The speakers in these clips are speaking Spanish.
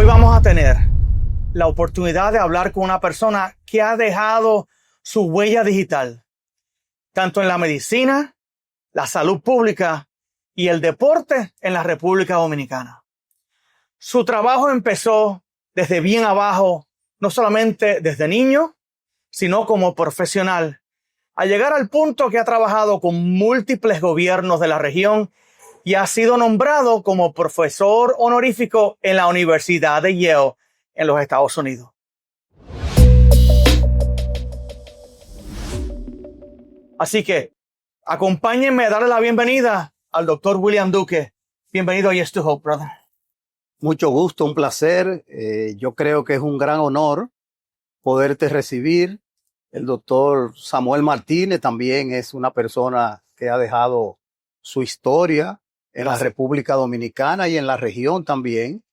Hoy vamos a tener la oportunidad de hablar con una persona que ha dejado su huella digital, tanto en la medicina, la salud pública y el deporte en la República Dominicana. Su trabajo empezó desde bien abajo, no solamente desde niño, sino como profesional, a llegar al punto que ha trabajado con múltiples gobiernos de la región y ha sido nombrado como profesor honorífico en la Universidad de Yale en los Estados Unidos. Así que acompáñenme a darle la bienvenida al doctor William Duque. Bienvenido a Yes to Hope, brother. Mucho gusto, un placer. Yo creo que es un gran honor poderte recibir. El doctor Samuel Martínez también es una persona que ha dejado su historia en la República Dominicana y en la región también.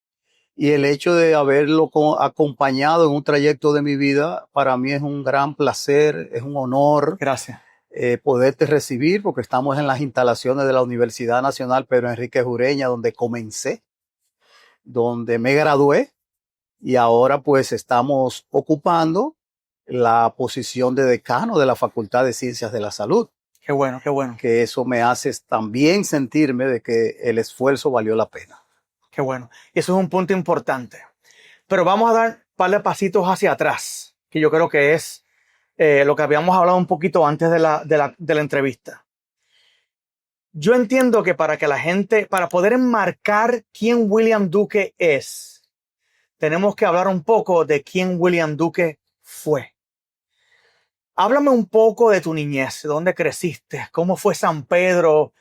Y el hecho de haberlo acompañado en un trayecto de mi vida, para mí es un gran placer, es un honor. Gracias. Poderte recibir, porque estamos en las instalaciones de la Universidad Nacional Pedro Enrique Ureña, donde comencé, donde me gradué, y ahora pues estamos ocupando la posición de decano de la Facultad de Ciencias de la Salud. Qué bueno, qué bueno. Que eso me hace también sentirme de que el esfuerzo valió la pena. Qué bueno. Eso es un punto importante. Pero vamos a dar un par de pasitos hacia atrás, que yo creo que es lo que habíamos hablado un poquito antes de la entrevista. Yo entiendo que para que la gente, para poder enmarcar quién William Duque es, tenemos que hablar un poco de quién William Duque fue. Háblame un poco de tu niñez, de dónde creciste, cómo fue San Pedro,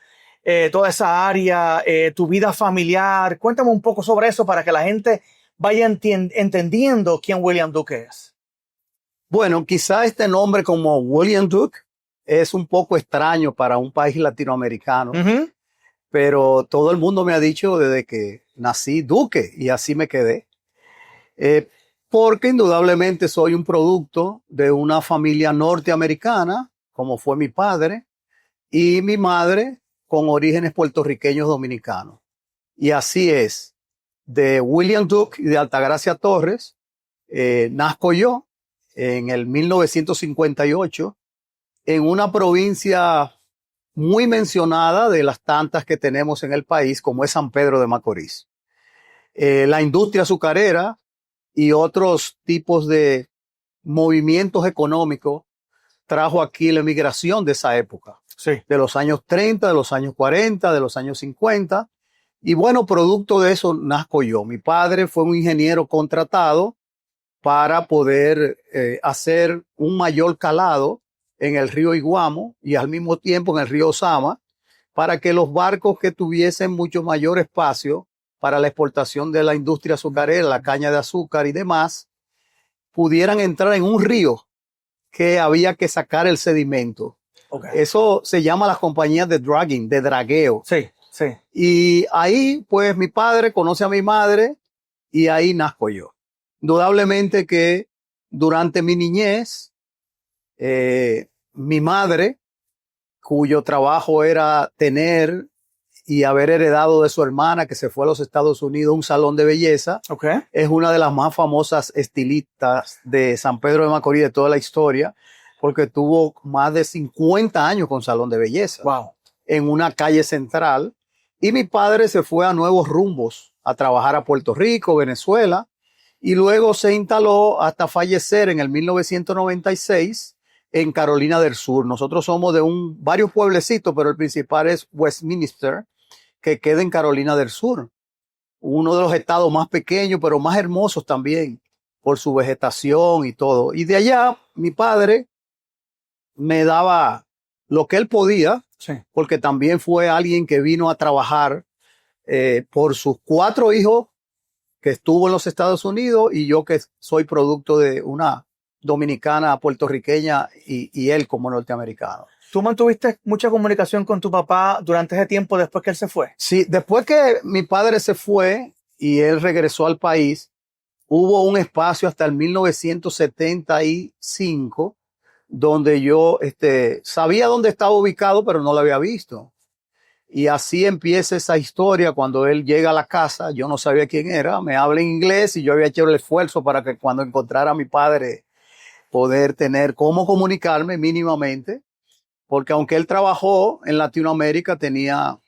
toda esa área, tu vida familiar. Cuéntame un poco sobre eso para que la gente vaya entendiendo quién William Duque es. Bueno, quizá este nombre como William Duke es un poco extraño para un país latinoamericano, pero todo el mundo me ha dicho desde que nací Duque y así me quedé. Porque indudablemente soy un producto de una familia norteamericana, como fue mi padre, y mi madre con orígenes puertorriqueños dominicanos. Y así es, de William Duke y de Altagracia Torres, nazco yo en el 1958 en una provincia muy mencionada de las tantas que tenemos en el país, como es San Pedro de Macorís. La industria azucarera y otros tipos de movimientos económicos trajo aquí la emigración de esa época. Sí. De los años 30, de los años 40, de los años 50. Y bueno, producto de eso nazco yo. Mi padre fue un ingeniero contratado para poder hacer un mayor calado en el río Iguamo y al mismo tiempo en el río Sama, para que los barcos que tuviesen mucho mayor espacio para la exportación de la industria azucarera, la caña de azúcar y demás, pudieran entrar en un río que había que sacar el sedimento. Okay. Eso se llama las compañías de dragging, de dragueo. Sí, sí. Y ahí, pues, mi padre conoce a mi madre y ahí nazco yo. Indudablemente que durante mi niñez, mi madre, cuyo trabajo era tener y haber heredado de su hermana que se fue a los Estados Unidos un salón de belleza, Okay. es una de las más famosas estilistas de San Pedro de Macorís de toda la historia, porque tuvo más de 50 años con salón de belleza. Wow. En una calle central. Y mi padre se fue a nuevos rumbos a trabajar a Puerto Rico, Venezuela, y luego se instaló hasta fallecer en el 1996 en Carolina del Sur. Nosotros somos de varios pueblecitos, pero el principal es Westminster, que queda en Carolina del Sur. Uno de los estados más pequeños, pero más hermosos también, por su vegetación y todo. Y de allá, mi padre me daba lo que él podía, sí, porque también fue alguien que vino a trabajar por sus 4 hijos que estuvo en los Estados Unidos y yo que soy producto de una dominicana puertorriqueña y él como norteamericano. ¿Tú mantuviste mucha comunicación con tu papá durante ese tiempo después que él se fue? Sí, después que mi padre se fue y él regresó al país, hubo un espacio hasta el 1975 donde yo sabía dónde estaba ubicado, pero no lo había visto. Y así empieza esa historia. Cuando él llega a la casa, yo no sabía quién era, me habla en inglés y yo había hecho el esfuerzo para que cuando encontrara a mi padre poder tener cómo comunicarme mínimamente, porque aunque él trabajó en Latinoamérica, tenía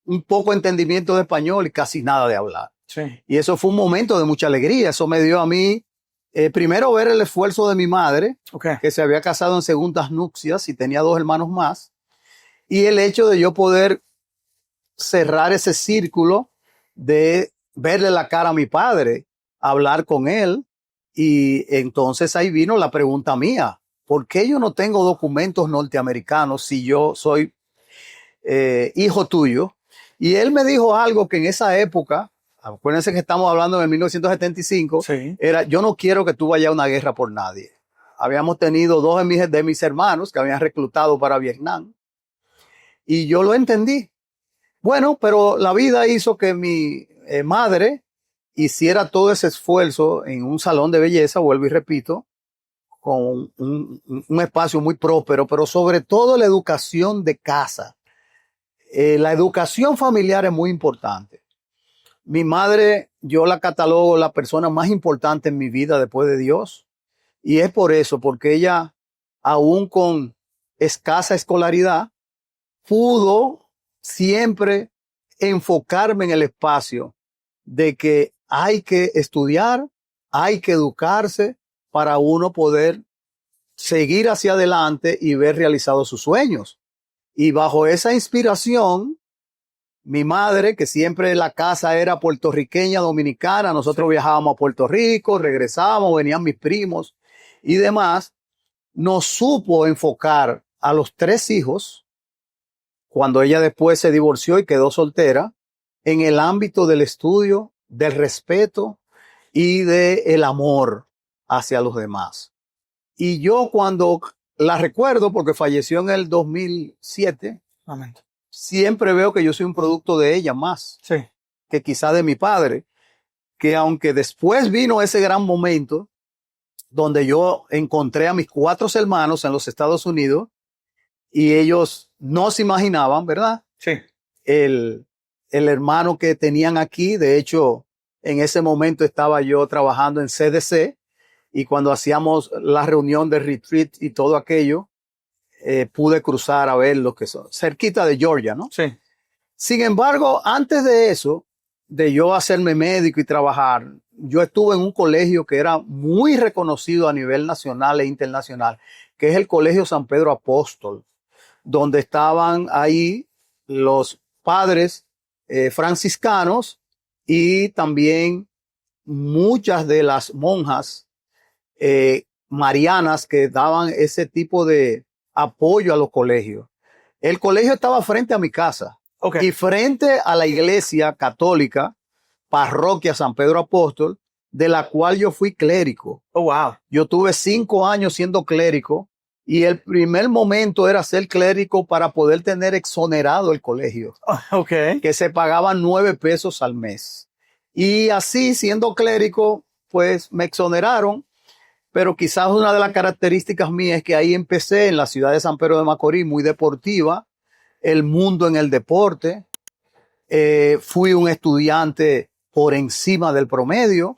un poco entendimiento de español y casi nada de hablar. Sí. Y eso fue un momento de mucha alegría. Eso me dio a mí, primero ver el esfuerzo de mi madre, Okay. que se había casado en segundas nupcias y tenía 2 hermanos más, y el hecho de yo poder cerrar ese círculo de verle la cara a mi padre, hablar con él. Y entonces ahí vino la pregunta mía: ¿por qué yo no tengo documentos norteamericanos si yo soy hijo tuyo? Y él me dijo algo que en esa época, acuérdense que estamos hablando de 1975, Sí. era: yo no quiero que tú vayas a una guerra por nadie. Habíamos tenido 2 de mis hermanos que habían reclutado para Vietnam. Y yo lo entendí. Bueno, pero la vida hizo que mi madre hiciera todo ese esfuerzo en un salón de belleza, vuelvo y repito, con un espacio muy próspero, pero sobre todo la educación de casa. La educación familiar es muy importante. Mi madre, yo la catalogo la persona más importante en mi vida después de Dios. Y es por eso, porque ella, aún con escasa escolaridad, pudo siempre enfocarme en el espacio de que hay que estudiar, hay que educarse para uno poder seguir hacia adelante y ver realizados sus sueños. Y bajo esa inspiración, mi madre, que siempre la casa era puertorriqueña, dominicana, nosotros viajábamos a Puerto Rico, regresábamos, venían mis primos y demás, nos supo enfocar a los 3 hijos, cuando ella después se divorció y quedó soltera, en el ámbito del estudio, del respeto y del amor hacia los demás. Y yo cuando la recuerdo, porque falleció en el 2007, Amén. siempre veo que yo soy un producto de ella más Sí. que quizá de mi padre, que aunque después vino ese gran momento donde yo encontré a mis 4 hermanos en los Estados Unidos y ellos no se imaginaban, ¿verdad? Sí. El hermano que tenían aquí. De hecho, en ese momento estaba yo trabajando en CDC y cuando hacíamos la reunión de retreat y todo aquello, pude cruzar a ver lo que son, cerquita de Georgia, ¿no? Sí. Sin embargo, antes de eso, de yo hacerme médico y trabajar, yo estuve en un colegio que era muy reconocido a nivel nacional e internacional, que es el Colegio San Pedro Apóstol, donde estaban ahí los padres franciscanos y también muchas de las monjas marianas que daban ese tipo de apoyo a los colegios. El colegio estaba frente a mi casa. Okay. Y frente a la iglesia católica, parroquia San Pedro Apóstol, de la cual yo fui clérigo. Oh, wow. Yo tuve 5 años siendo clérigo y el primer momento era ser clérigo para poder tener exonerado el colegio, Okay. que se pagaban 9 pesos al mes. Y así, siendo clérigo, pues me exoneraron. Pero quizás una de las características mías es que ahí empecé en la ciudad de San Pedro de Macorís, muy deportiva, el mundo en el deporte. Fui un estudiante por encima del promedio,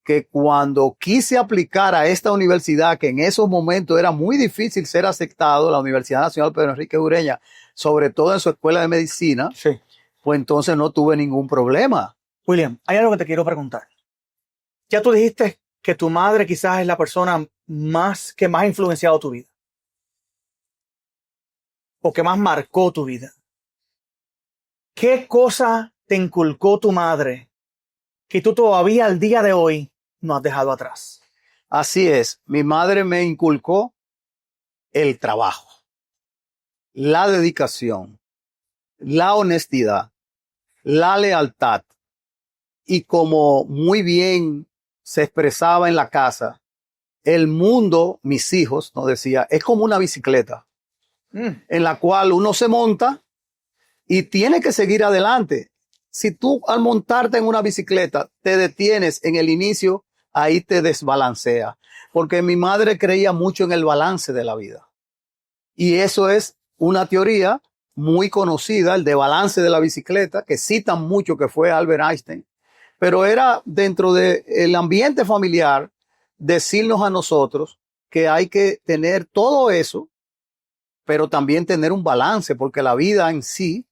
que cuando quise aplicar a esta universidad, que en esos momentos era muy difícil ser aceptado, la Universidad Nacional Pedro Enrique Ureña, sobre todo en su escuela de medicina, Sí. pues entonces no tuve ningún problema. William, hay algo que te quiero preguntar. Ya tú dijiste que tu madre quizás es la persona que más ha influenciado tu vida. O que más marcó tu vida. ¿Qué cosa te inculcó tu madre que tú todavía al día de hoy no has dejado atrás? Así es, mi madre me inculcó el trabajo, la dedicación, la honestidad, la lealtad. Y como muy bien se expresaba en la casa, el mundo, mis hijos, nos decía, es como una bicicleta en la cual uno se monta y tiene que seguir adelante. Si tú al montarte en una bicicleta te detienes en el inicio, ahí te desbalancea. Porque mi madre creía mucho en el balance de la vida. Y eso es una teoría muy conocida, el de balance de la bicicleta, que citan mucho que fue Albert Einstein, pero era dentro del ambiente familiar decirnos a nosotros que hay que tener todo eso, pero también tener un balance, porque la vida en sí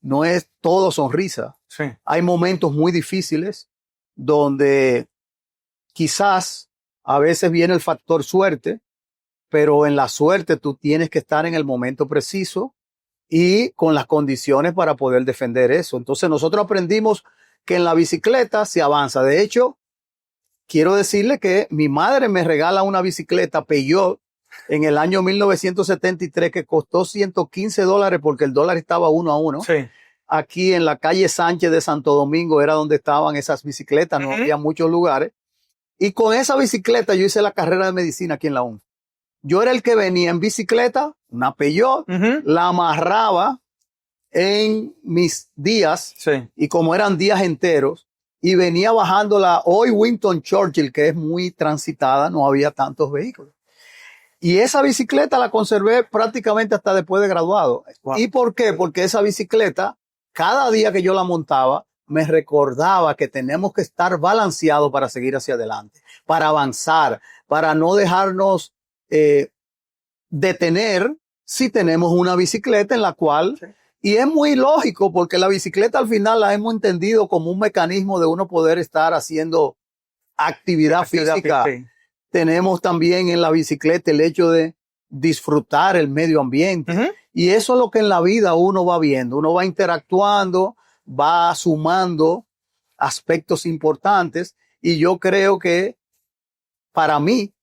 no es todo sonrisa. Sí. Hay momentos muy difíciles donde quizás a veces viene el factor suerte, pero en la suerte tú tienes que estar en el momento preciso y con las condiciones para poder defender eso. Entonces nosotros aprendimos que en la bicicleta se avanza. De hecho, quiero decirle que mi madre me regala una bicicleta Peugeot en el año 1973 que costó $115 porque el dólar estaba 1 a 1. Sí. Aquí en la calle Sánchez de Santo Domingo era donde estaban esas bicicletas, no había muchos lugares. Y con esa bicicleta yo hice la carrera de medicina aquí en la UNF. Yo era el que venía en bicicleta, una Peugeot, la amarraba en mis días, sí. Y como eran días enteros, y venía bajándola hoy Winston Churchill, que es muy transitada, no había tantos vehículos. Y esa bicicleta la conservé prácticamente hasta después de graduado. Wow. ¿Y por qué? Porque esa bicicleta, cada día que yo la montaba, me recordaba que tenemos que estar balanceados para seguir hacia adelante, para avanzar, para no dejarnos detener si tenemos una bicicleta en la cual, sí. Y es muy lógico porque la bicicleta al final la hemos entendido como un mecanismo de uno poder estar haciendo actividad física. Sí. Tenemos también en la bicicleta el hecho de disfrutar el medio ambiente. Y eso es lo que en la vida uno va viendo. Uno va interactuando, va sumando aspectos importantes. Y yo creo que para mí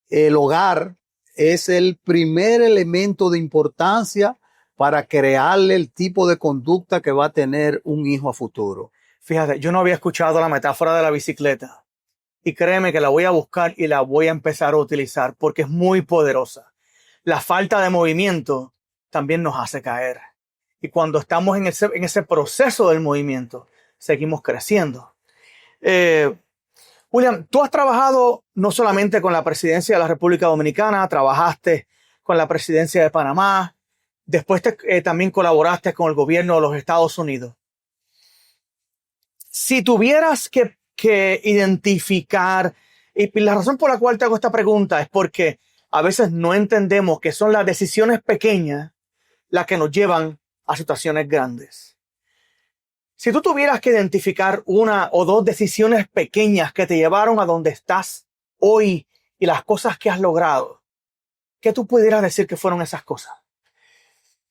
el hogar es el primer elemento de importancia para crearle el tipo de conducta que va a tener un hijo a futuro. Fíjate, yo no había escuchado la metáfora de la bicicleta. Y créeme que la voy a buscar y la voy a empezar a utilizar porque es muy poderosa. La falta de movimiento también nos hace caer. Y cuando estamos en ese proceso del movimiento, seguimos creciendo. William, tú has trabajado no solamente con la presidencia de la República Dominicana, trabajaste con la presidencia de Panamá, después también colaboraste con el gobierno de los Estados Unidos. Si tuvieras que identificar, y la razón por la cual te hago esta pregunta es porque a veces no entendemos que son las decisiones pequeñas las que nos llevan a situaciones grandes. Si tú tuvieras que identificar una o dos decisiones pequeñas que te llevaron a donde estás hoy y las cosas que has logrado, ¿qué tú pudieras decir que fueron esas cosas?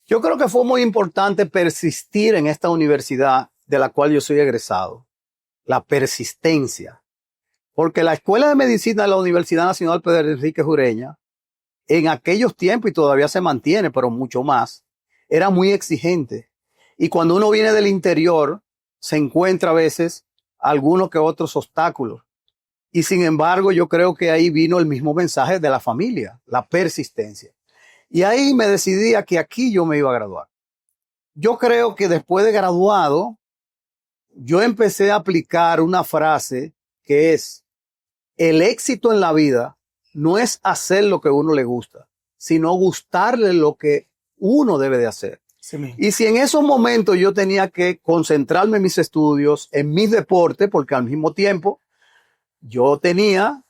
Yo creo que fue muy importante persistir en esta universidad de la cual yo soy egresado. La persistencia. Porque la Escuela de Medicina de la Universidad Nacional Pedro Enrique Ureña, en aquellos tiempos, y todavía se mantiene, pero mucho más, era muy exigente. Y cuando uno viene del interior, se encuentra a veces algunos que otros obstáculos. Y sin embargo, yo creo que ahí vino el mismo mensaje de la familia, la persistencia. Y ahí me decidí a que aquí yo me iba a graduar. Yo creo que después de graduado, yo empecé a aplicar una frase que es: el éxito en la vida no es hacer lo que a uno le gusta, sino gustarle lo que uno debe de hacer. Sí, y si en esos momentos yo tenía que concentrarme en mis estudios, en mis deportes, porque al mismo tiempo yo tenía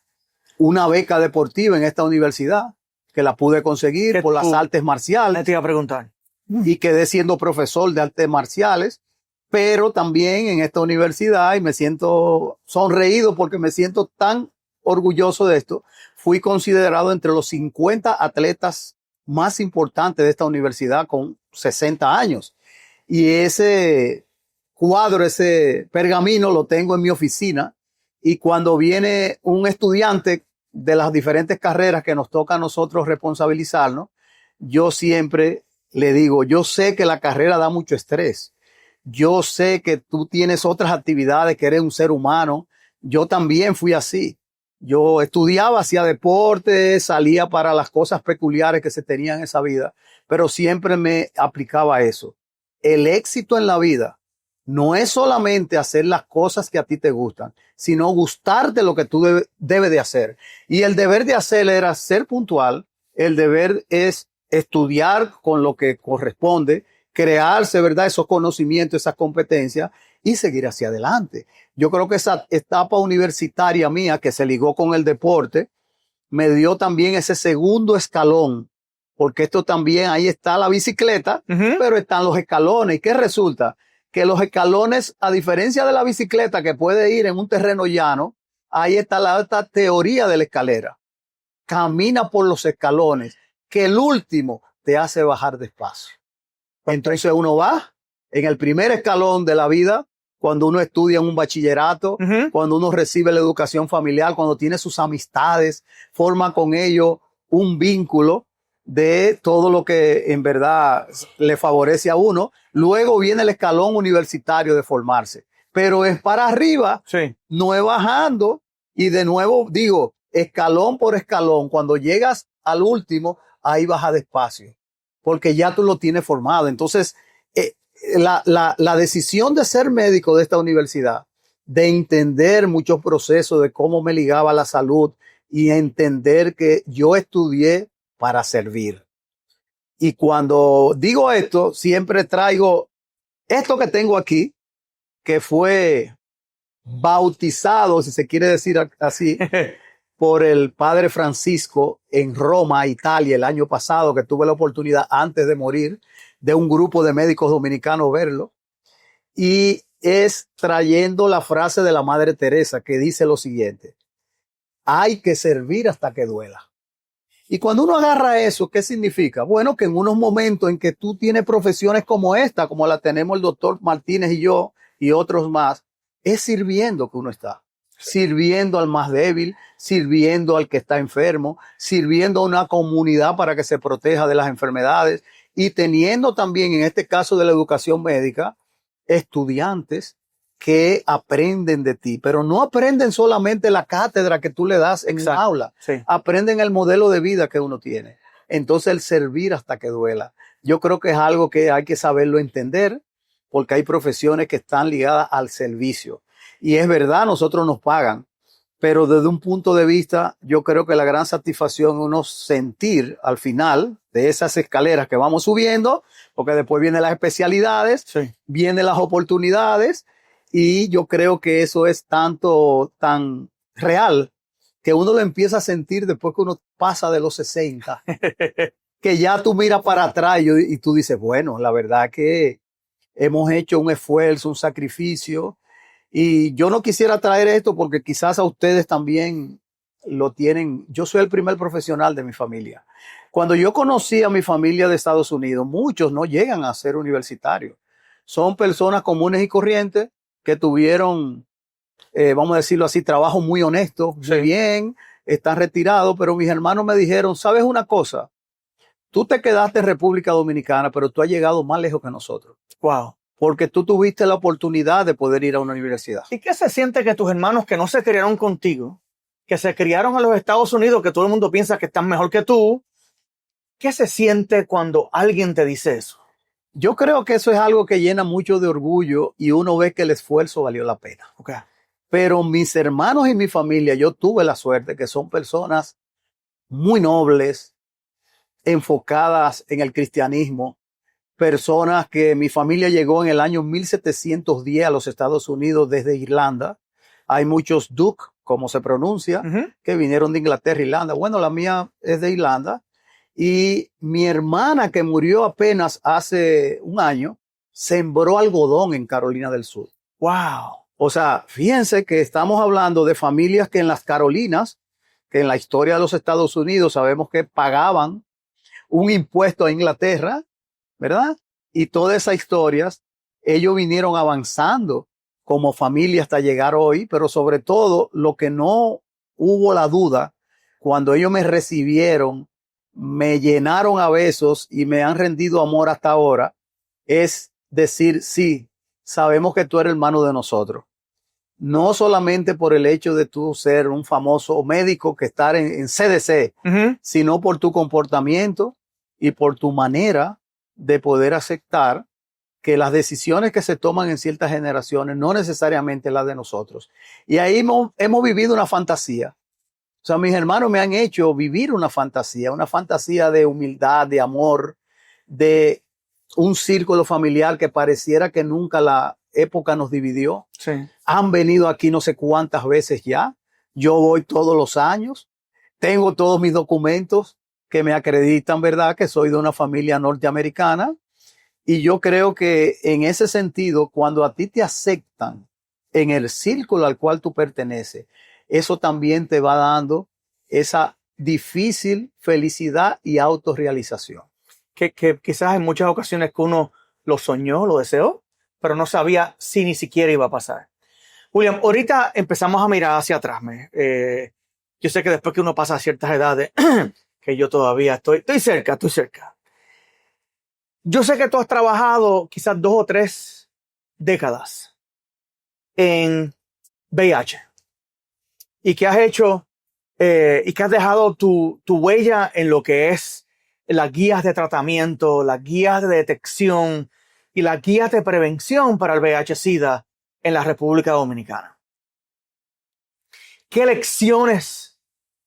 una beca deportiva en esta universidad que la pude conseguir por las artes marciales. Te iba a preguntar. Y quedé siendo profesor de artes marciales, pero también en esta universidad, y me siento sonreído porque me siento tan orgulloso de esto, fui considerado entre los 50 atletas más importantes de esta universidad con 60 años. Y ese cuadro, ese pergamino lo tengo en mi oficina, y cuando viene un estudiante de las diferentes carreras que nos toca a nosotros responsabilizarnos, yo siempre le digo: yo sé que la carrera da mucho estrés. Yo sé que tú tienes otras actividades, que eres un ser humano. Yo también fui así. Yo estudiaba, hacía deporte, salía para las cosas peculiares que se tenían en esa vida, pero siempre me aplicaba eso. El éxito en la vida no es solamente hacer las cosas que a ti te gustan, sino gustarte lo que tú debes de hacer. Y el deber de hacer era ser puntual. El deber es estudiar con lo que corresponde crearse, ¿verdad? Esos conocimientos, esas competencias y seguir hacia adelante. Yo creo que esa etapa universitaria mía que se ligó con el deporte me dio también ese segundo escalón, porque esto también, ahí está la bicicleta, pero están los escalones. ¿Y qué resulta? Que los escalones, a diferencia de la bicicleta que puede ir en un terreno llano, ahí está la alta teoría de la escalera. Camina por los escalones, que el último te hace bajar despacio. Entonces uno va en el primer escalón de la vida, cuando uno estudia en un bachillerato, cuando uno recibe la educación familiar, cuando tiene sus amistades, forma con ellos un vínculo de todo lo que en verdad le favorece a uno. Luego viene el escalón universitario de formarse, pero es para arriba, no es bajando. Y de nuevo digo, escalón por escalón, cuando llegas al último, ahí baja despacio, porque ya tú lo tienes formado. Entonces, la decisión de ser médico de esta universidad, de entender muchos procesos de cómo me ligaba a la salud y entender que yo estudié para servir. Y cuando digo esto, siempre traigo esto que tengo aquí, que fue bautizado, si se quiere decir así, por el padre Francisco en Roma, Italia, el año pasado, que tuve la oportunidad antes de morir, de un grupo de médicos dominicanos verlo. Y es trayendo la frase de la Madre Teresa que dice lo siguiente: hay que servir hasta que duela. Y cuando uno agarra eso, ¿qué significa? Bueno, que en unos momentos en que tú tienes profesiones como esta, como la tenemos el doctor Martínez y yo y otros más, es sirviendo que uno está. Sirviendo al más débil, sirviendo al que está enfermo, sirviendo a una comunidad para que se proteja de las enfermedades y teniendo también, en este caso de la educación médica, estudiantes que aprenden de ti, pero no aprenden solamente la cátedra que tú le das en un aula, aprenden el modelo de vida que uno tiene. Entonces el servir hasta que duela. Yo creo que es algo que hay que saberlo entender, porque hay profesiones que están ligadas al servicio. Y es verdad, nosotros nos pagan, pero desde un punto de vista, yo creo que la gran satisfacción es uno sentir al final de esas escaleras que vamos subiendo, porque después vienen las especialidades, vienen las oportunidades, y yo creo que eso es tan real que uno lo empieza a sentir después que uno pasa de los 60, que ya tú miras para atrás y tú dices, bueno, la verdad que hemos hecho un esfuerzo, un sacrificio. Y yo no quisiera traer esto porque quizás a ustedes también lo tienen. Yo soy el primer profesional de mi familia. Cuando yo conocí a mi familia de Estados Unidos, muchos no llegan a ser universitarios. Son personas comunes y corrientes que tuvieron, vamos a decirlo así, trabajo muy honesto, muy bien, están retirados, pero mis hermanos me dijeron, ¿sabes una cosa? Tú te quedaste en República Dominicana, pero tú has llegado más lejos que nosotros. Wow. Porque tú tuviste la oportunidad de poder ir a una universidad. ¿Y qué se siente que tus hermanos que no se criaron contigo, que se criaron en los Estados Unidos, que todo el mundo piensa que están mejor que tú, qué se siente cuando alguien te dice eso? Yo creo que eso es algo que llena mucho de orgullo y uno ve que el esfuerzo valió la pena. Pero mis hermanos y mi familia, yo tuve la suerte que son personas muy nobles, enfocadas en el cristianismo, personas que mi familia llegó en el año 1710 a los Estados Unidos desde Irlanda. Hay muchos Duke, como se pronuncia, que vinieron de Inglaterra, Irlanda. Bueno, la mía es de Irlanda. Y mi hermana, que murió apenas hace un año, sembró algodón en Carolina del Sur. ¡Wow! O sea, fíjense que estamos hablando de familias que en las Carolinas, que en la historia de los Estados Unidos sabemos que pagaban un impuesto a Inglaterra, ¿verdad? Y todas esas historias, ellos vinieron avanzando como familia hasta llegar hoy, pero sobre todo lo que no hubo la duda, cuando ellos me recibieron, me llenaron a besos y me han rendido amor hasta ahora, es decir, sí, sabemos que tú eres hermano de nosotros. No solamente por el hecho de tú ser un famoso médico que estar en CDC, sino por tu comportamiento y por tu manera de poder aceptar que las decisiones que se toman en ciertas generaciones no necesariamente las de nosotros. Y ahí hemos vivido una fantasía. O sea, mis hermanos me han hecho vivir una fantasía de humildad, de amor, de un círculo familiar que pareciera que nunca la época nos dividió. Sí. Han venido aquí no sé cuántas veces ya. Yo voy todos los años. Tengo todos mis documentos que me acreditan, ¿verdad?, que soy de una familia norteamericana. Y yo creo que en ese sentido, cuando a ti te aceptan en el círculo al cual tú perteneces, eso también te va dando esa difícil felicidad y autorrealización. Que quizás en muchas ocasiones que uno lo soñó, lo deseó, pero no sabía si ni siquiera iba a pasar. William, ahorita empezamos a mirar hacia atrás. Yo sé que después que uno pasa a ciertas edades, que yo todavía estoy cerca. Yo sé que tú has trabajado quizás 2 o 3 décadas en VIH y que has hecho y que has dejado tu huella en lo que es las guías de tratamiento, las guías de detección y las guías de prevención para el VIH-Sida en la República Dominicana. ¿Qué lecciones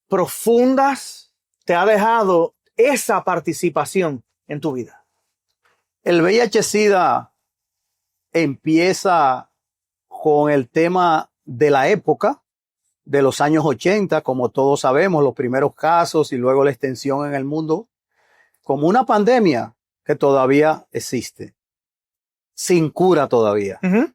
profundas te ha dejado esa participación en tu vida? El VIH-Sida empieza con el tema de la época, de los años 80, como todos sabemos, los primeros casos y luego la extensión en el mundo, como una pandemia que todavía existe, sin cura todavía. Uh-huh.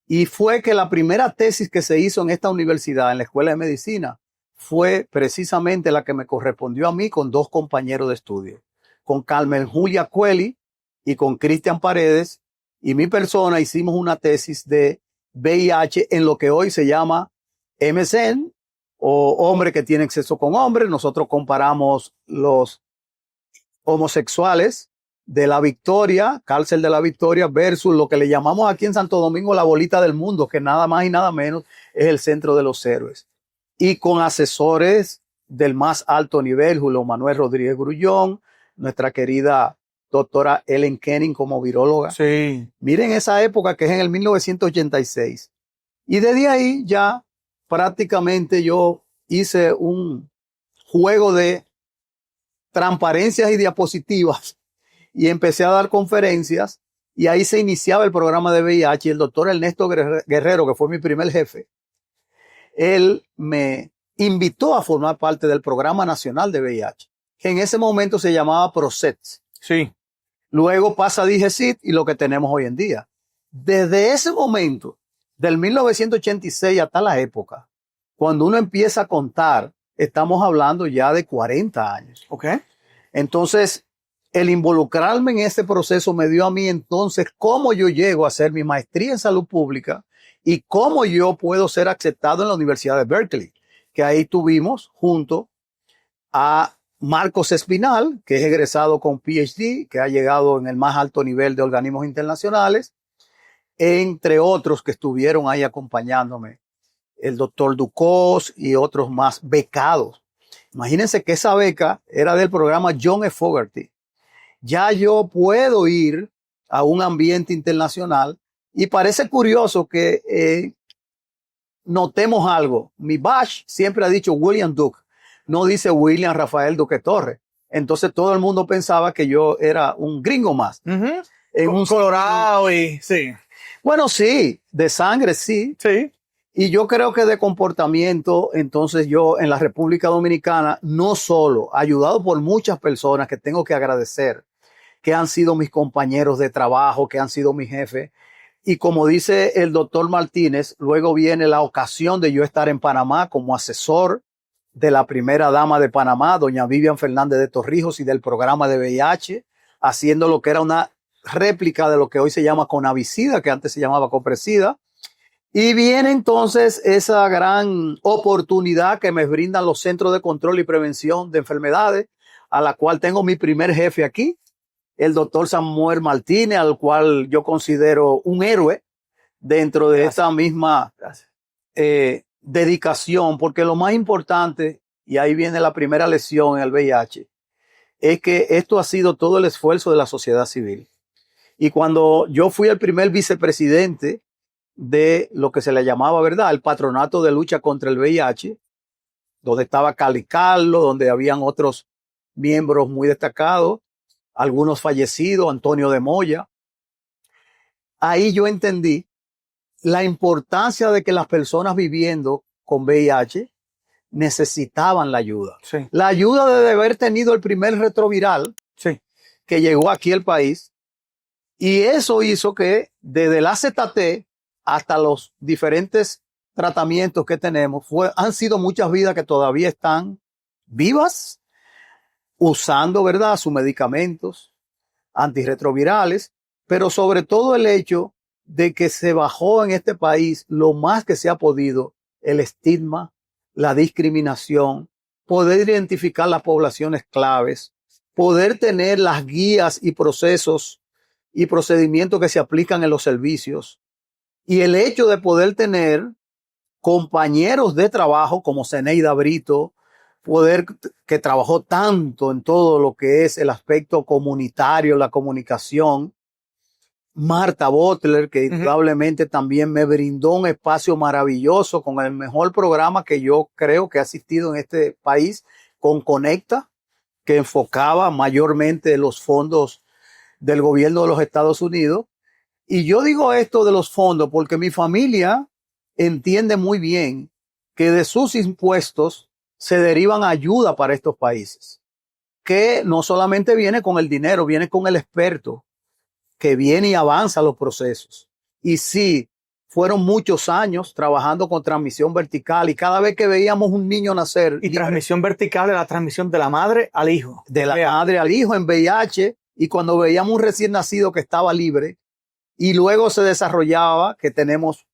Y fue que la primera tesis que se hizo en esta universidad, en la Escuela de Medicina, fue precisamente la que me correspondió a mí con 2 compañeros de estudio, con Carmen Julia Cueli y con Cristian Paredes, y mi persona hicimos una tesis de VIH en lo que hoy se llama MSN, o hombre que tiene sexo con hombre. Nosotros comparamos los homosexuales de la Victoria, cárcel de la Victoria, versus lo que le llamamos aquí en Santo Domingo la bolita del mundo, que nada más y nada menos es el centro de los héroes. Y con asesores del más alto nivel, Julio Manuel Rodríguez Grullón, nuestra querida doctora Ellen Kenning como viróloga. Sí. Miren esa época que es en el 1986. Y desde ahí ya prácticamente yo hice un juego de transparencias y diapositivas y empecé a dar conferencias, y ahí se iniciaba el programa de VIH. Y el doctor Ernesto Guerrero, que fue mi primer jefe, él me invitó a formar parte del programa nacional de VIH, que en ese momento se llamaba PROCET. Sí. Luego pasa a DIGECIT y lo que tenemos hoy en día. Desde ese momento, del 1986 hasta la época, cuando uno empieza a contar, estamos hablando ya de 40 años. Okay. Entonces, el involucrarme en este proceso me dio a mí entonces cómo yo llego a hacer mi maestría en salud pública y cómo yo puedo ser aceptado en la Universidad de Berkeley, que ahí tuvimos junto a Marcos Espinal, que es egresado con PhD, que ha llegado en el más alto nivel de organismos internacionales, entre otros que estuvieron ahí acompañándome, el doctor Ducos y otros más becados. Imagínense que esa beca era del programa John F. Fogerty. Ya yo puedo ir a un ambiente internacional, y parece curioso que notemos algo. Mi badge siempre ha dicho William Duke, no dice William Rafael Duque Torres. Entonces todo el mundo pensaba que yo era un gringo más. Uh-huh. En un colorado y sí. Bueno, sí, de sangre sí. Sí. Y yo creo que de comportamiento, entonces yo en la República Dominicana, no solo ayudado por muchas personas que tengo que agradecer, que han sido mis compañeros de trabajo, que han sido mi jefe. Y como dice el doctor Martínez, luego viene la ocasión de yo estar en Panamá como asesor de la primera dama de Panamá, doña Vivian Fernández de Torrijos, y del programa de VIH, haciendo lo que era una réplica de lo que hoy se llama Conavicida, que antes se llamaba Copresida. Y viene entonces esa gran oportunidad que me brindan los Centros de Control y Prevención de Enfermedades, a la cual tengo mi primer jefe aquí, el doctor Samuel Martínez, al cual yo considero un héroe dentro de esta misma dedicación, porque lo más importante, y ahí viene la primera lección en el VIH, es que esto ha sido todo el esfuerzo de la sociedad civil. Y cuando yo fui el primer vicepresidente de lo que se le llamaba, ¿verdad?, el Patronato de Lucha contra el VIH, donde estaba Cali Carlos, donde habían otros miembros muy destacados, algunos fallecidos, Antonio de Moya. Ahí yo entendí la importancia de que las personas viviendo con VIH necesitaban la ayuda. Sí. La ayuda de haber tenido el primer retroviral Sí. que llegó aquí al país. Y eso hizo que desde el AZT hasta los diferentes tratamientos que tenemos, han sido muchas vidas que todavía están vivas, usando, ¿verdad?, sus medicamentos antirretrovirales, pero sobre todo el hecho de que se bajó en este país lo más que se ha podido el estigma, la discriminación, poder identificar las poblaciones claves, poder tener las guías y procesos y procedimientos que se aplican en los servicios, y el hecho de poder tener compañeros de trabajo como Zeneida Brito, que trabajó tanto en todo lo que es el aspecto comunitario, la comunicación. Marta Butler, que indudablemente también me brindó un espacio maravilloso con el mejor programa que yo creo que ha asistido en este país, con Conecta, que enfocaba mayormente los fondos del gobierno de los Estados Unidos. Y yo digo esto de los fondos porque mi familia entiende muy bien que de sus impuestos se derivan ayuda para estos países, que no solamente viene con el dinero, viene con el experto que viene y avanza los procesos. Y sí, fueron muchos años trabajando con transmisión vertical, y cada vez que veíamos un niño nacer. Y transmisión vertical es la transmisión de la madre al hijo. De la madre al hijo en VIH, y cuando veíamos un recién nacido que estaba libre, y luego se desarrollaba, que tenemos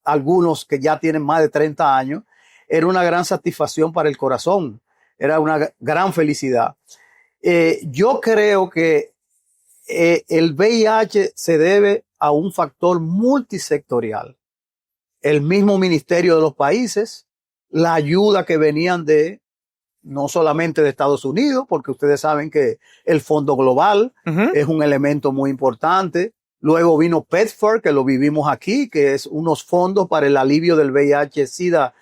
algunos que ya tienen más de 30 años, era una gran satisfacción para el corazón, era una gran felicidad. Yo creo que el VIH se debe a un factor multisectorial. El mismo ministerio de los países, la ayuda que venían no solamente de Estados Unidos, porque ustedes saben que el Fondo Global es un elemento muy importante. Luego vino PEPFAR, que lo vivimos aquí, que es unos fondos para el alivio del VIH-Sida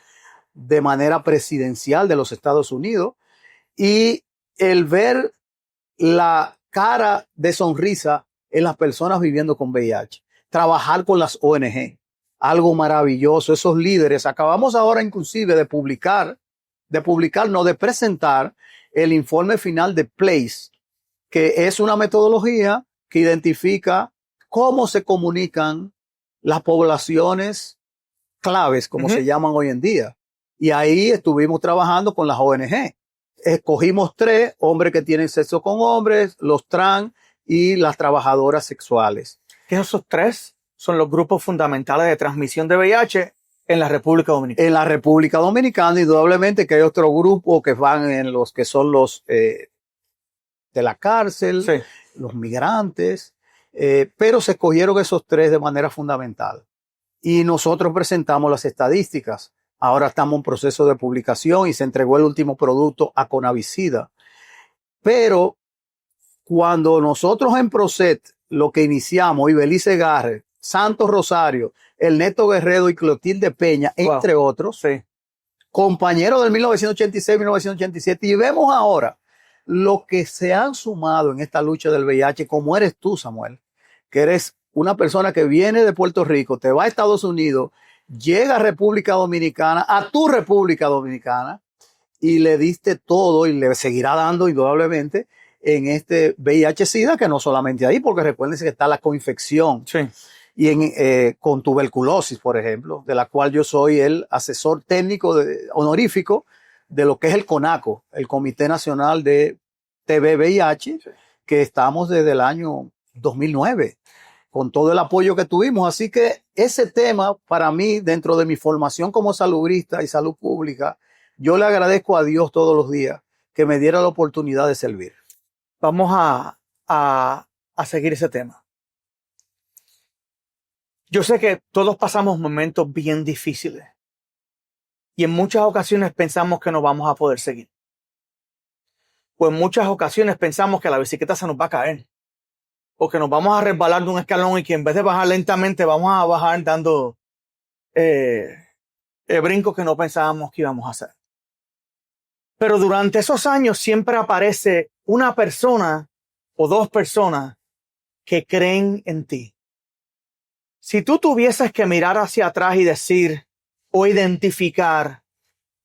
de manera presidencial de los Estados Unidos. Y el ver la cara de sonrisa en las personas viviendo con VIH. Trabajar con las ONG, algo maravilloso. Esos líderes, acabamos ahora inclusive de presentar el informe final de PLACE, que es una metodología que identifica cómo se comunican las poblaciones claves, como se llaman hoy en día. Y ahí estuvimos trabajando con las ONG. Escogimos 3, hombres que tienen sexo con hombres, los trans y las trabajadoras sexuales. Que esos 3 son los grupos fundamentales de transmisión de VIH en la República Dominicana. En la República Dominicana, indudablemente que hay otro grupo que van en los que son los de la cárcel, sí, los migrantes, pero se escogieron esos 3 de manera fundamental. Y nosotros presentamos las estadísticas. Ahora estamos en proceso de publicación y se entregó el último producto a Conavicida. Pero cuando nosotros en Procet, lo que iniciamos, Ibelice Garre, Santos Rosario, Ernesto Guerrero y Clotilde Peña, entre otros, sí, compañeros del 1986-1987, y vemos ahora lo que se han sumado en esta lucha del VIH, como eres tú, Samuel, que eres una persona que viene de Puerto Rico, te va a Estados Unidos, llega a República Dominicana, a tu República Dominicana, y le diste todo y le seguirá dando indudablemente en este VIH-Sida, que no solamente ahí, porque recuérdense que está la coinfección, sí, y con tuberculosis, por ejemplo, de la cual yo soy el asesor técnico honorífico de lo que es el CONACO, el Comité Nacional de TB-VIH, sí, que estamos desde el año 2009. Con todo el apoyo que tuvimos. Así que ese tema, para mí, dentro de mi formación como salubrista y salud pública, yo le agradezco a Dios todos los días que me diera la oportunidad de servir. Vamos a seguir ese tema. Yo sé que todos pasamos momentos bien difíciles y en muchas ocasiones pensamos que no vamos a poder seguir. O en muchas ocasiones pensamos que la bicicleta se nos va a caer. O que nos vamos a resbalar de un escalón y que en vez de bajar lentamente vamos a bajar dando brincos que no pensábamos que íbamos a hacer. Pero durante esos años siempre aparece una persona o dos personas que creen en ti. Si tú tuvieses que mirar hacia atrás y decir o identificar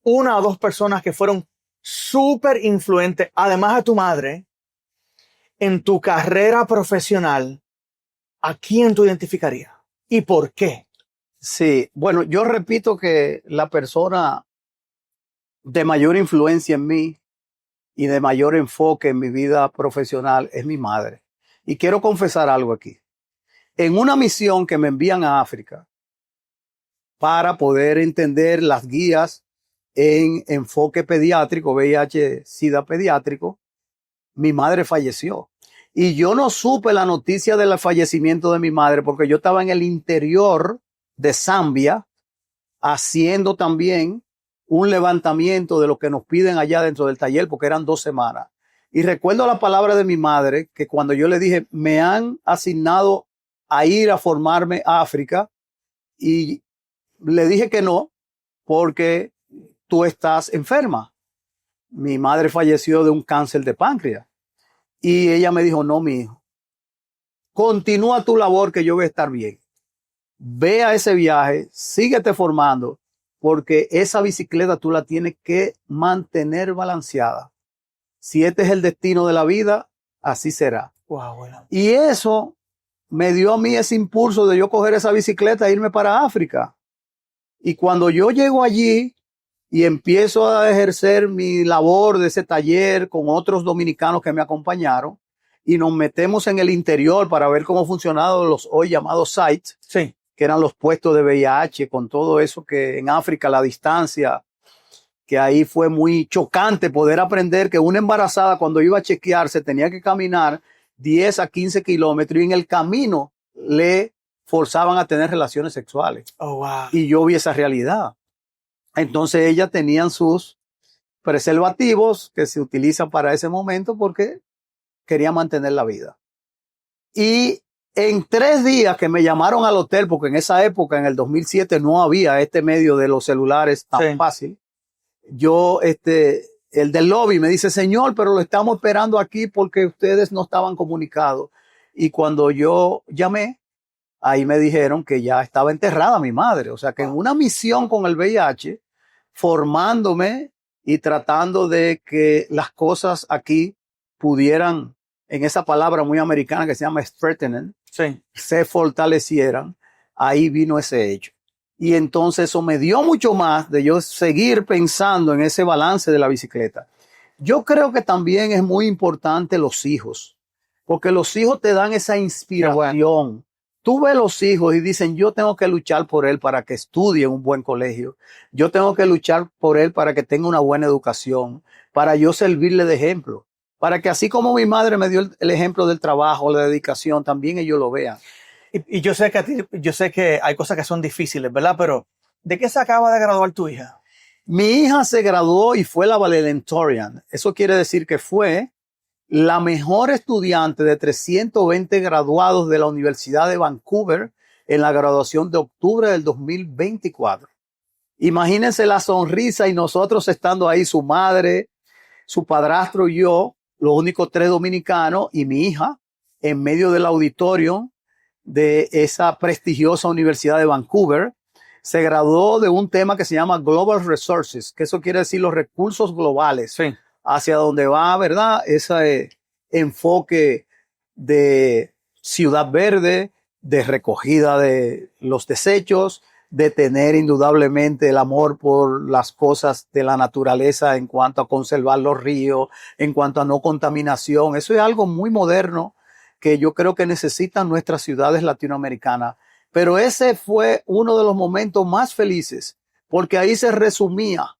una o dos personas que fueron súper influentes, además de tu madre, en tu carrera profesional, ¿a quién tú identificarías? ¿Y por qué? Sí, bueno, yo repito que la persona de mayor influencia en mí y de mayor enfoque en mi vida profesional es mi madre. Y quiero confesar algo aquí. En una misión que me envían a África para poder entender las guías en enfoque pediátrico, VIH, SIDA pediátrico, mi madre falleció. Y yo no supe la noticia del fallecimiento de mi madre porque yo estaba en el interior de Zambia haciendo también un levantamiento de lo que nos piden allá dentro del taller porque eran 2 semanas. Y recuerdo la palabra de mi madre que cuando yo le dije, me han asignado a ir a formarme a África y le dije que no porque tú estás enferma. Mi madre falleció de un cáncer de páncreas. Y ella me dijo, no, mi hijo, continúa tu labor que yo voy a estar bien. Ve a ese viaje, síguete formando, porque esa bicicleta tú la tienes que mantener balanceada. Si este es el destino de la vida, así será. Wow, bueno. Y eso me dio a mí ese impulso de yo coger esa bicicleta e irme para África. Y cuando yo llego allí y empiezo a ejercer mi labor de ese taller con otros dominicanos que me acompañaron y nos metemos en el interior para ver cómo funcionaban los hoy llamados sites, sí, que eran los puestos de VIH, con todo eso que en África la distancia, que ahí fue muy chocante poder aprender que una embarazada cuando iba a chequearse tenía que caminar 10 a 15 kilómetros y en el camino le forzaban a tener relaciones sexuales. Oh, wow. Y yo vi esa realidad. Entonces ellas tenían sus preservativos que se utilizan para ese momento porque querían mantener la vida. Y en 3 días que me llamaron al hotel, porque en esa época, en el 2007, no había este medio de los celulares tan fácil. Yo, el del lobby me dice, señor, pero lo estamos esperando aquí porque ustedes no estaban comunicados. Y cuando yo llamé, ahí me dijeron que ya estaba enterrada mi madre. O sea que en una misión con el VIH, formándome y tratando de que las cosas aquí pudieran, en esa palabra muy americana que se llama strengthening, se fortalecieran, ahí vino ese hecho. Y entonces eso me dio mucho más de yo seguir pensando en ese balance de la bicicleta. Yo creo que también es muy importante los hijos, porque los hijos te dan esa inspiración. Tú ves los hijos y dicen, yo tengo que luchar por él para que estudie en un buen colegio. Yo tengo que luchar por él para que tenga una buena educación, para yo servirle de ejemplo. Para que así como mi madre me dio el ejemplo del trabajo, la dedicación, también ellos lo vean. Y yo sé que yo sé que hay cosas que son difíciles, ¿verdad? Pero ¿de qué se acaba de graduar tu hija? Mi hija se graduó y fue la valedictorian. Eso quiere decir que fue la mejor estudiante de 320 graduados de la Universidad de Vancouver en la graduación de octubre del 2024. Imagínense la sonrisa y nosotros estando ahí, su madre, su padrastro y yo, los únicos 3 dominicanos y mi hija, en medio del auditorio de esa prestigiosa Universidad de Vancouver. Se graduó de un tema que se llama Global Resources, que eso quiere decir los recursos globales, hacia donde va, ¿verdad? Ese enfoque de ciudad verde, de recogida de los desechos, de tener indudablemente el amor por las cosas de la naturaleza en cuanto a conservar los ríos, en cuanto a no contaminación. Eso es algo muy moderno que yo creo que necesitan nuestras ciudades latinoamericanas. Pero ese fue uno de los momentos más felices, porque ahí se resumía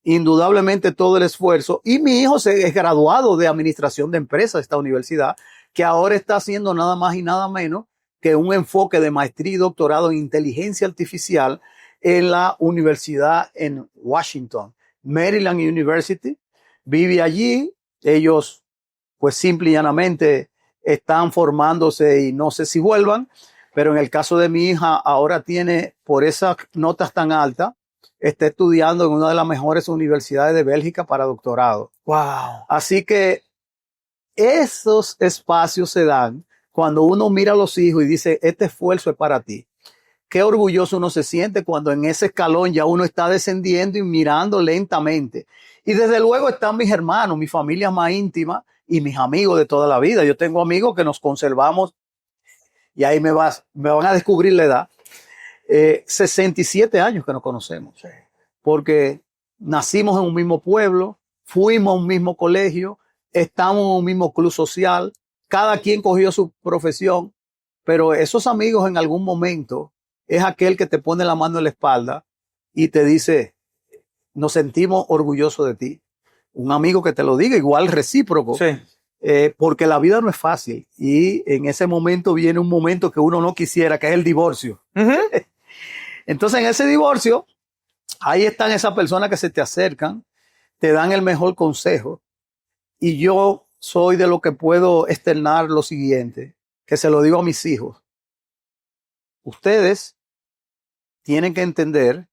indudablemente todo el esfuerzo. Y mi hijo es graduado de Administración de Empresas de esta universidad, que ahora está haciendo nada más y nada menos que un enfoque de maestría y doctorado en inteligencia artificial en la universidad en Washington, Maryland University. Vive allí. Ellos, pues simple y llanamente, están formándose y no sé si vuelvan. Pero en el caso de mi hija, ahora tiene, por esas notas tan altas, está estudiando en una de las mejores universidades de Bélgica para doctorado. Wow. Así que esos espacios se dan cuando uno mira a los hijos y dice, este esfuerzo es para ti. Qué orgulloso uno se siente cuando en ese escalón ya uno está descendiendo y mirando lentamente. Y desde luego están mis hermanos, mi familia más íntima y mis amigos de toda la vida. Yo tengo amigos que nos conservamos, y ahí me van a descubrir la edad, 67 años que nos conocemos. Porque nacimos en un mismo pueblo, fuimos a un mismo colegio, estamos en un mismo club social, cada quien cogió su profesión, pero esos amigos en algún momento es aquel que te pone la mano en la espalda y te dice, nos sentimos orgullosos de ti. Un amigo que te lo diga, igual recíproco. Sí. Porque la vida no es fácil y en ese momento viene un momento que uno no quisiera, que es el divorcio. Entonces, en ese divorcio, ahí están esas personas que se te acercan, te dan el mejor consejo. Y yo soy de lo que puedo externar lo siguiente, que se lo digo a mis hijos. Ustedes tienen que entender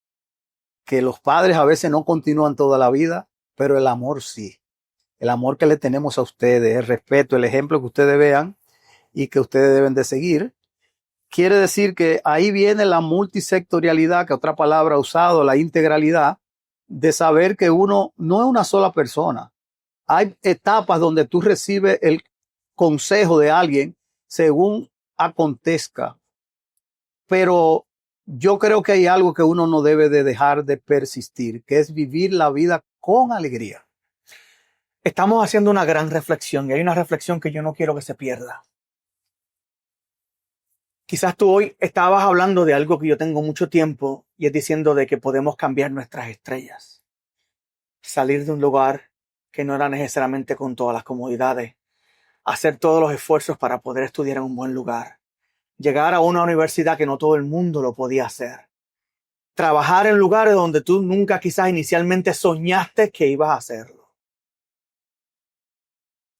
que los padres a veces no continúan toda la vida, pero el amor sí. El amor que le tenemos a ustedes, el respeto, el ejemplo que ustedes vean y que ustedes deben de seguir. Quiere decir que ahí viene la multisectorialidad, que otra palabra usado, la integralidad, de saber que uno no es una sola persona. Hay etapas donde tú recibes el consejo de alguien según acontezca. Pero yo creo que hay algo que uno no debe de dejar de persistir, que es vivir la vida con alegría. Estamos haciendo una gran reflexión y hay una reflexión que yo no quiero que se pierda. Quizás tú hoy estabas hablando de algo que yo tengo mucho tiempo y es diciendo de que podemos cambiar nuestras estrellas. Salir de un lugar que no era necesariamente con todas las comodidades. Hacer todos los esfuerzos para poder estudiar en un buen lugar. Llegar a una universidad que no todo el mundo lo podía hacer. Trabajar en lugares donde tú nunca quizás inicialmente soñaste que ibas a hacerlo.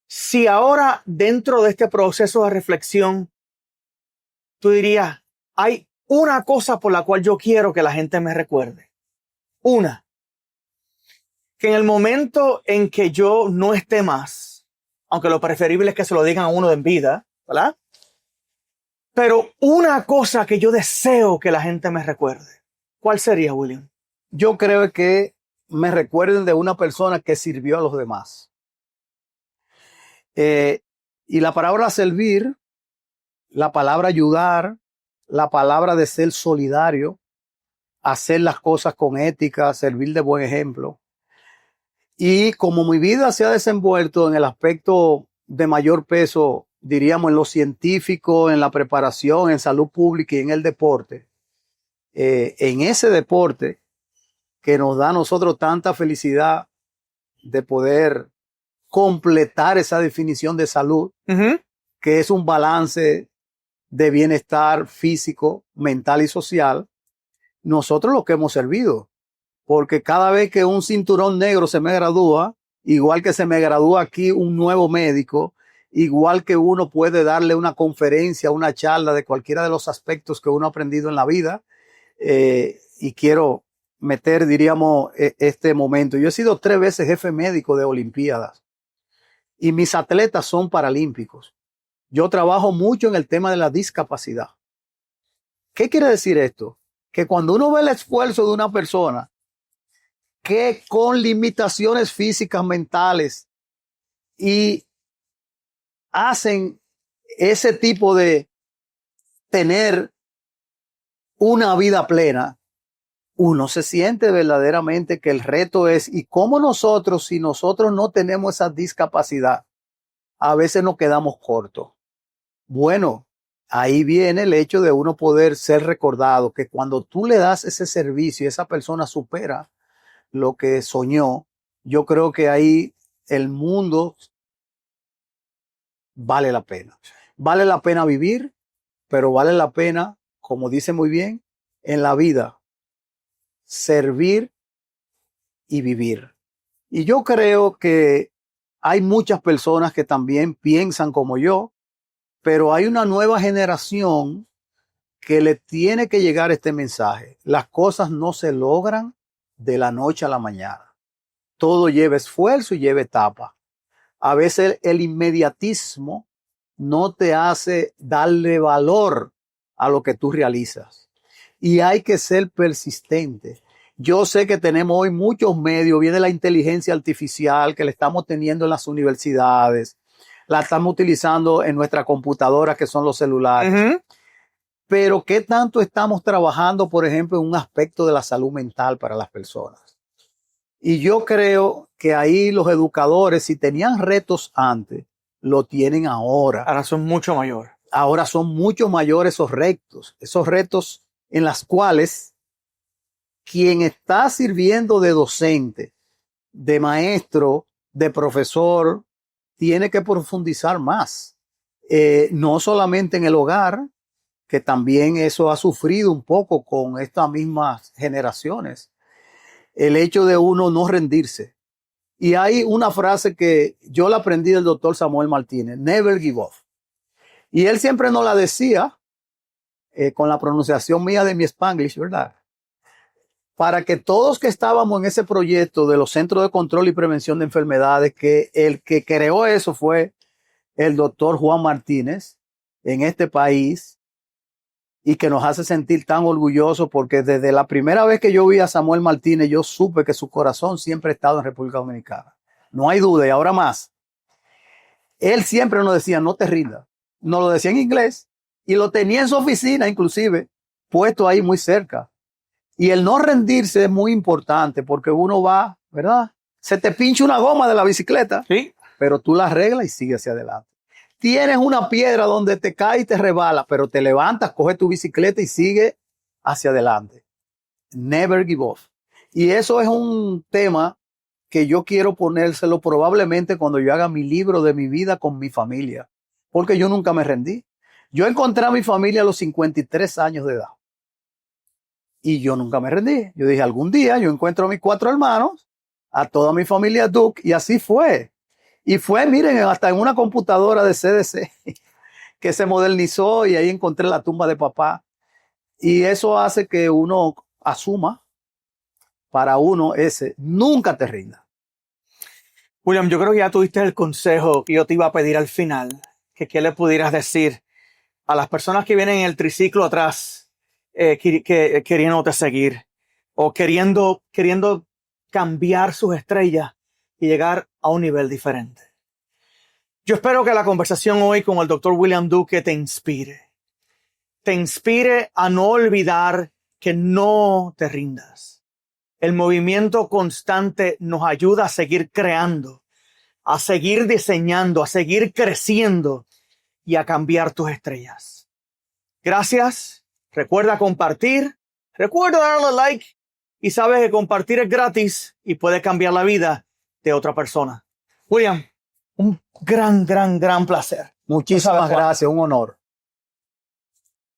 Si ahora dentro de este proceso de reflexión tú dirías, hay una cosa por la cual yo quiero que la gente me recuerde. Una, que en el momento en que yo no esté más, aunque lo preferible es que se lo digan a uno en vida, ¿verdad? Pero una cosa que yo deseo que la gente me recuerde. ¿Cuál sería, William? Yo creo que me recuerden de una persona que sirvió a los demás. Y la palabra servir, la palabra ayudar, la palabra de ser solidario, hacer las cosas con ética, servir de buen ejemplo. Y como mi vida se ha desenvuelto en el aspecto de mayor peso, diríamos en lo científico, en la preparación, en salud pública y en el deporte, en ese deporte que nos da a nosotros tanta felicidad de poder completar esa definición de salud, que es un balance de bienestar físico, mental y social, nosotros lo que hemos servido. Porque cada vez que un cinturón negro se me gradúa, igual que se me gradúa aquí un nuevo médico, igual que uno puede darle una conferencia, una charla de cualquiera de los aspectos que uno ha aprendido en la vida, y quiero meter, diríamos, este momento. Yo he sido 3 veces jefe médico de Olimpiadas y mis atletas son paralímpicos. Yo trabajo mucho en el tema de la discapacidad. ¿Qué quiere decir esto? Que cuando uno ve el esfuerzo de una persona que con limitaciones físicas, mentales, y hacen ese tipo de tener una vida plena, uno se siente verdaderamente que el reto es, ¿y cómo nosotros, si nosotros no tenemos esa discapacidad, a veces nos quedamos cortos? Bueno, ahí viene el hecho de uno poder ser recordado, que cuando tú le das ese servicio y esa persona supera lo que soñó, yo creo que ahí el mundo vale la pena. Vale la pena vivir, pero vale la pena, como dice muy bien, en la vida, servir y vivir. Y yo creo que hay muchas personas que también piensan como yo, pero hay una nueva generación que le tiene que llegar este mensaje. Las cosas no se logran de la noche a la mañana. Todo lleva esfuerzo y lleva etapa. a veces el inmediatismo no te hace darle valor a lo que tú realizas. Y hay que ser persistente. Yo sé que tenemos hoy muchos medios, viene la inteligencia artificial que le estamos teniendo en las universidades, la estamos utilizando en nuestras computadoras que son los celulares. Uh-huh. Pero ¿qué tanto estamos trabajando, por ejemplo, en un aspecto de la salud mental para las personas? Y yo creo que ahí los educadores, si tenían retos antes, lo tienen ahora. Ahora son mucho mayores. Ahora son mucho mayores esos retos en las cuales quien está sirviendo de docente, de maestro, de profesor, tiene que profundizar más. No solamente en el hogar, que también eso ha sufrido un poco con estas mismas generaciones. El hecho de uno no rendirse. Y hay una frase que yo la aprendí del doctor Samuel Martínez, never give up. Y él siempre nos la decía, con la pronunciación mía de mi Spanglish, ¿verdad? Para que todos que estábamos en ese proyecto de los Centros de Control y Prevención de Enfermedades, que el que creó eso fue el doctor Juan Martínez en este país, y que nos hace sentir tan orgullosos porque desde la primera vez que yo vi a Samuel Martínez, yo supe que su corazón siempre ha estado en República Dominicana. No hay duda, y ahora más. Él siempre nos decía, no te rindas. Nos lo decía en inglés y lo tenía en su oficina, inclusive, puesto ahí muy cerca. Y el no rendirse es muy importante porque uno va, ¿verdad? Se te pincha una goma de la bicicleta, sí, pero tú la arreglas y sigues hacia adelante. Tienes una piedra donde te cae y te resbala, pero te levantas, coges tu bicicleta y sigue hacia adelante. Never give up. Y eso es un tema que yo quiero ponérselo probablemente cuando yo haga mi libro de mi vida con mi familia, porque yo nunca me rendí. Yo encontré a mi familia a los 53 años de edad y yo nunca me rendí. Yo dije, algún día yo encuentro a mis 4 hermanos, a toda mi familia Duke, y así fue. Y fue, miren, hasta en una computadora de CDC que se modernizó y ahí encontré la tumba de papá. Y eso hace que uno asuma para uno ese, nunca te rinda. William, yo creo que ya tuviste el consejo que yo te iba a pedir al final, que qué le pudieras decir a las personas que vienen en el triciclo atrás, queriéndote seguir o queriendo cambiar sus estrellas y llegar a un nivel diferente. Yo espero que la conversación hoy con el Dr. William Duque te inspire a no olvidar que no te rindas. El movimiento constante nos ayuda a seguir creando, a seguir diseñando, a seguir creciendo y a cambiar tus estrellas. Gracias. Recuerda compartir. Recuerda darle like. Y sabes que compartir es gratis y puede cambiar la vida de otra persona. William, un gran placer. Muchísimas gracias, un honor.